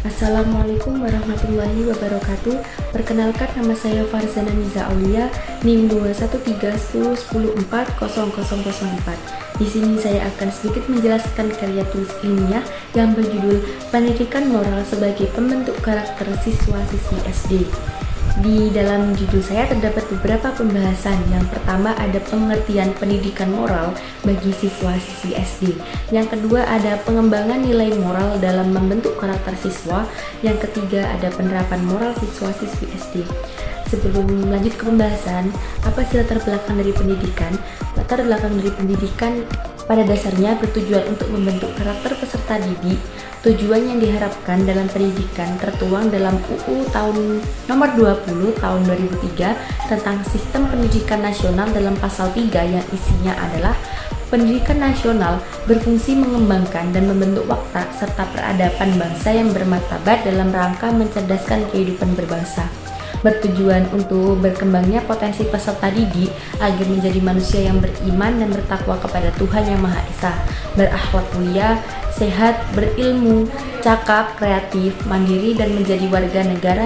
Assalamualaikum warahmatullahi wabarakatuh. Perkenalkan, nama saya Farzana Niza Aulia, NIM 21310104004. Di sini saya akan sedikit menjelaskan karya tulis ilmiah yang berjudul Pendidikan Moral sebagai Pembentuk Karakter Siswa-siswi SD. Di dalam judul saya terdapat beberapa pembahasan. Yang pertama ada pengertian pendidikan moral bagi siswa-siswi SD. Yang kedua ada pengembangan nilai moral dalam membentuk karakter siswa. Yang ketiga ada penerapan moral siswa-siswi SD. Sebelum lanjut ke pembahasan, apa sih latar belakang dari pendidikan? Latar belakang dari pendidikan pada dasarnya bertujuan untuk membentuk karakter peserta didik. Tujuan yang diharapkan dalam pendidikan tertuang dalam UU nomor 20 tahun 2003 tentang Sistem Pendidikan Nasional dalam pasal 3 yang isinya adalah pendidikan nasional berfungsi mengembangkan dan membentuk watak serta peradaban bangsa yang bermartabat dalam rangka mencerdaskan kehidupan berbangsa. Bertujuan untuk berkembangnya potensi peserta didik agar menjadi manusia yang beriman dan bertakwa kepada Tuhan Yang Maha Esa, berakhlak mulia, sehat, berilmu, cakap, kreatif, mandiri, dan menjadi warga negara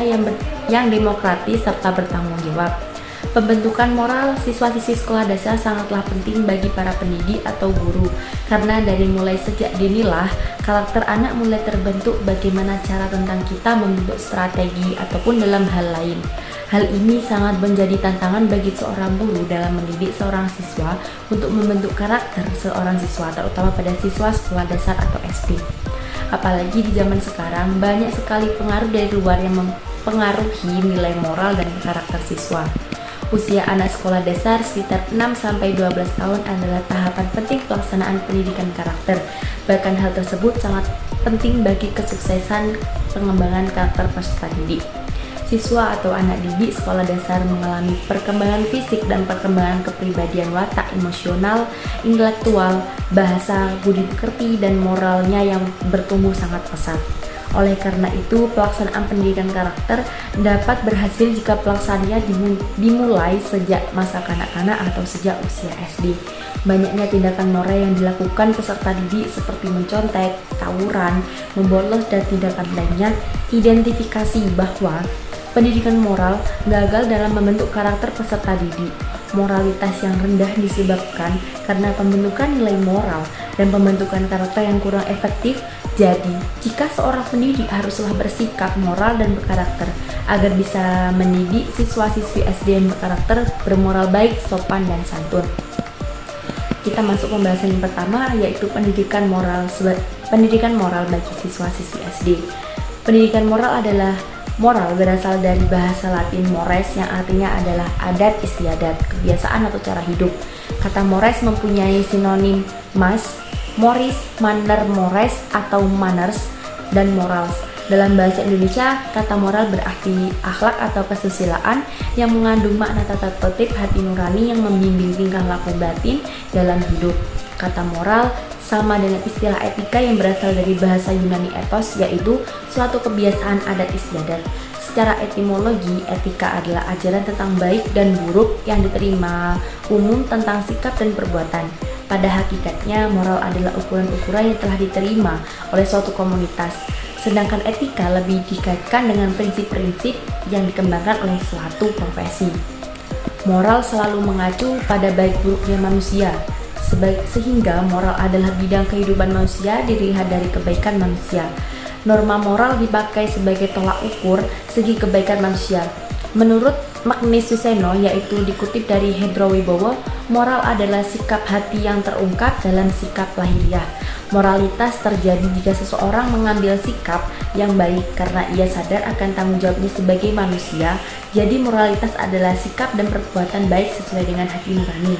yang demokratis serta bertanggung jawab. Pembentukan moral siswa-siswi sekolah dasar sangatlah penting bagi para pendidik atau guru, karena dari mulai sejak dinilah karakter anak mulai terbentuk bagaimana cara tentang kita membentuk strategi ataupun dalam hal lain. Hal ini sangat menjadi tantangan bagi seorang guru dalam mendidik seorang siswa untuk membentuk karakter seorang siswa, terutama pada siswa sekolah dasar atau SD. Apalagi di zaman sekarang banyak sekali pengaruh dari luar yang mempengaruhi nilai moral dan karakter siswa. Usia anak sekolah dasar sekitar 6-12 tahun adalah tahapan penting pelaksanaan pendidikan karakter. Bahkan hal tersebut sangat penting bagi kesuksesan pengembangan karakter peserta didik. Siswa atau anak didik sekolah dasar mengalami perkembangan fisik dan perkembangan kepribadian watak, emosional, intelektual, bahasa, budi pekerti, dan moralnya yang bertumbuh sangat pesat. Oleh karena itu, pelaksanaan pendidikan karakter dapat berhasil jika pelaksanaannya dimulai sejak masa kanak-kanak atau sejak usia SD. Banyaknya tindakan norak yang dilakukan peserta didik seperti mencontek, tawuran, membolos, dan tindakan lainnya identifikasi bahwa pendidikan moral gagal dalam membentuk karakter peserta didik. Moralitas yang rendah disebabkan karena pembentukan nilai moral dan pembentukan karakter yang kurang efektif. Jadi, jika seorang pendidik haruslah bersikap moral dan berkarakter agar bisa mendidik siswa-siswi SD yang berkarakter, bermoral baik, sopan, dan santun. Kita masuk pembahasan yang pertama, yaitu pendidikan moral bagi siswa-siswi SD. Pendidikan moral adalah moral berasal dari bahasa Latin mores yang artinya adalah adat istiadat, kebiasaan atau cara hidup. Kata mores mempunyai sinonim moris, manner mores atau manners, dan morals. Dalam bahasa Indonesia, kata moral berarti akhlak atau kesusilaan yang mengandung makna tata tertib hati nurani yang membimbing tingkah laku batin dalam hidup. Kata moral sama dengan istilah etika yang berasal dari bahasa Yunani ethos, yaitu suatu kebiasaan adat istiadat. Secara etimologi, etika adalah ajaran tentang baik dan buruk yang diterima umum tentang sikap dan perbuatan. Pada hakikatnya, moral adalah ukuran-ukuran yang telah diterima oleh suatu komunitas, sedangkan etika lebih dikaitkan dengan prinsip-prinsip yang dikembangkan oleh suatu profesi. Moral selalu mengacu pada baik buruknya manusia, sehingga moral adalah bidang kehidupan manusia dilihat dari kebaikan manusia. Norma moral dipakai sebagai tolak ukur segi kebaikan manusia. Menurut Magnes Suseno, yaitu dikutip dari Hendro Wibowo, moral adalah sikap hati yang terungkap dalam sikap lahiriah. Moralitas terjadi jika seseorang mengambil sikap yang baik karena ia sadar akan tanggung jawabnya sebagai manusia. Jadi moralitas adalah sikap dan perbuatan baik sesuai dengan hati nurani.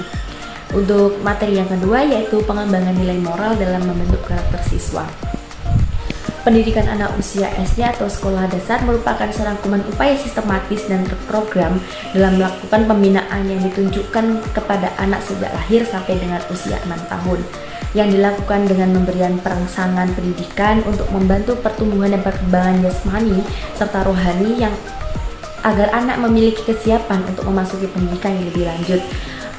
Untuk materi yang kedua, yaitu pengembangan nilai moral dalam membentuk karakter siswa. Pendidikan anak usia SD atau sekolah dasar merupakan serangkuman upaya sistematis dan terprogram dalam melakukan pembinaan yang ditunjukkan kepada anak sejak lahir sampai dengan usia 6 tahun, yang dilakukan dengan memberikan perangsangan pendidikan untuk membantu pertumbuhan dan perkembangan jasmani serta rohani yang agar anak memiliki kesiapan untuk memasuki pendidikan yang lebih lanjut.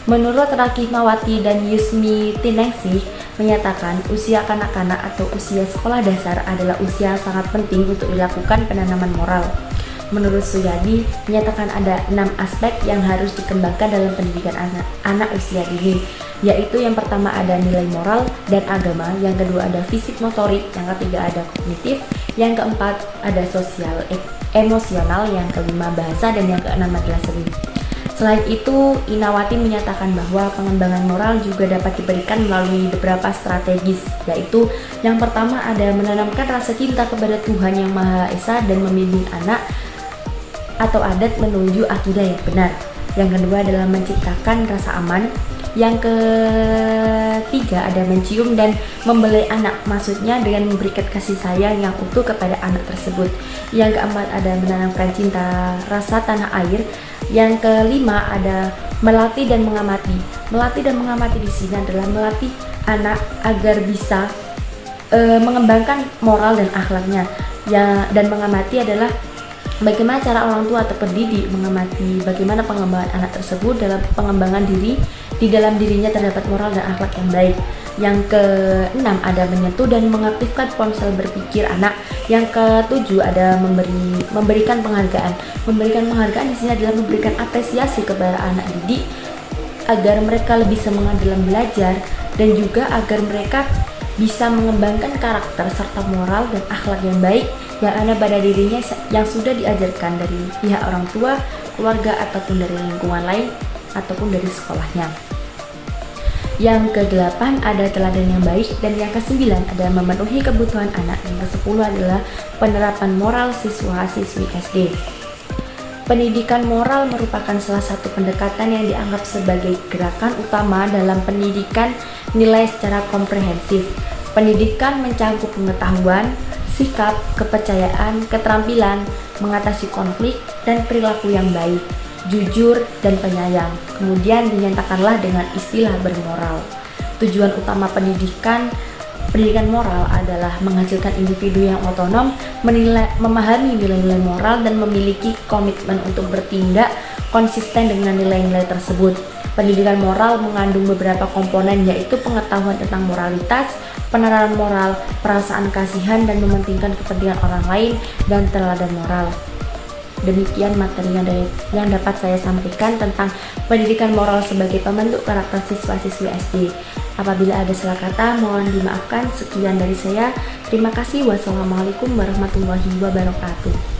Menurut Rakimawati dan Yusmi Tiningsih menyatakan usia kanak-kanak atau usia sekolah dasar adalah usia yang sangat penting untuk dilakukan penanaman moral. Menurut Suyadi, menyatakan ada 6 aspek yang harus dikembangkan dalam pendidikan anak usia dini, yaitu yang pertama ada nilai moral dan agama, yang kedua ada fisik motorik, yang ketiga ada kognitif, yang keempat ada sosial emosional, yang kelima bahasa, dan yang keenam adalah seni. Selain itu, Inawati menyatakan bahwa pengembangan moral juga dapat diberikan melalui beberapa strategis, yaitu yang pertama ada menanamkan rasa cinta kepada Tuhan Yang Maha Esa dan membimbing anak atau adat menuju akidah yang benar. Yang kedua adalah menciptakan rasa aman. Yang ketiga ada mencium dan membelai anak, maksudnya dengan memberikan kasih sayang yang utuh kepada anak tersebut. Yang keempat ada menanamkan cinta rasa tanah air. Yang kelima ada melatih dan mengamati. Melatih dan mengamati di sini adalah melatih anak agar bisa mengembangkan moral dan akhlaknya. Dan mengamati adalah bagaimana cara orang tua atau pendidik mengamati bagaimana pengembangan anak tersebut dalam pengembangan diri. Di dalam dirinya terdapat moral dan akhlak yang baik. Yang keenam ada menyentuh dan mengaktifkan ponsel berpikir anak. Yang ketujuh ada memberikan penghargaan. Memberikan penghargaan di sini adalah memberikan apresiasi kepada anak didik agar mereka lebih semangat dalam belajar dan juga agar mereka bisa mengembangkan karakter serta moral dan akhlak yang baik yang ada pada dirinya yang sudah diajarkan dari pihak orang tua, keluarga, ataupun dari lingkungan lain ataupun dari sekolahnya. Yang ke-8 ada teladan yang baik, dan yang ke-9 ada memenuhi kebutuhan anak. Yang ke-10 adalah penerapan moral siswa-siswi SD. Pendidikan moral merupakan salah satu pendekatan yang dianggap sebagai gerakan utama dalam pendidikan nilai secara komprehensif. Pendidikan mencakup pengetahuan, sikap, kepercayaan, keterampilan, mengatasi konflik, dan perilaku yang baik, jujur, dan penyayang. Kemudian dinyatakanlah dengan istilah bermoral. Tujuan utama pendidikan moral adalah menghasilkan individu yang otonom, memahami nilai-nilai moral, dan memiliki komitmen untuk bertindak konsisten dengan nilai-nilai tersebut. Pendidikan moral mengandung beberapa komponen, yaitu pengetahuan tentang moralitas, penerapan moral, perasaan kasihan, dan mementingkan kepentingan orang lain, dan teladan moral. Demikian materi yang dapat saya sampaikan tentang pendidikan moral sebagai pembentuk karakter siswa-siswi SD. Apabila ada salah kata, mohon dimaafkan. Sekian dari saya. Terima kasih. Wassalamualaikum warahmatullahi wabarakatuh.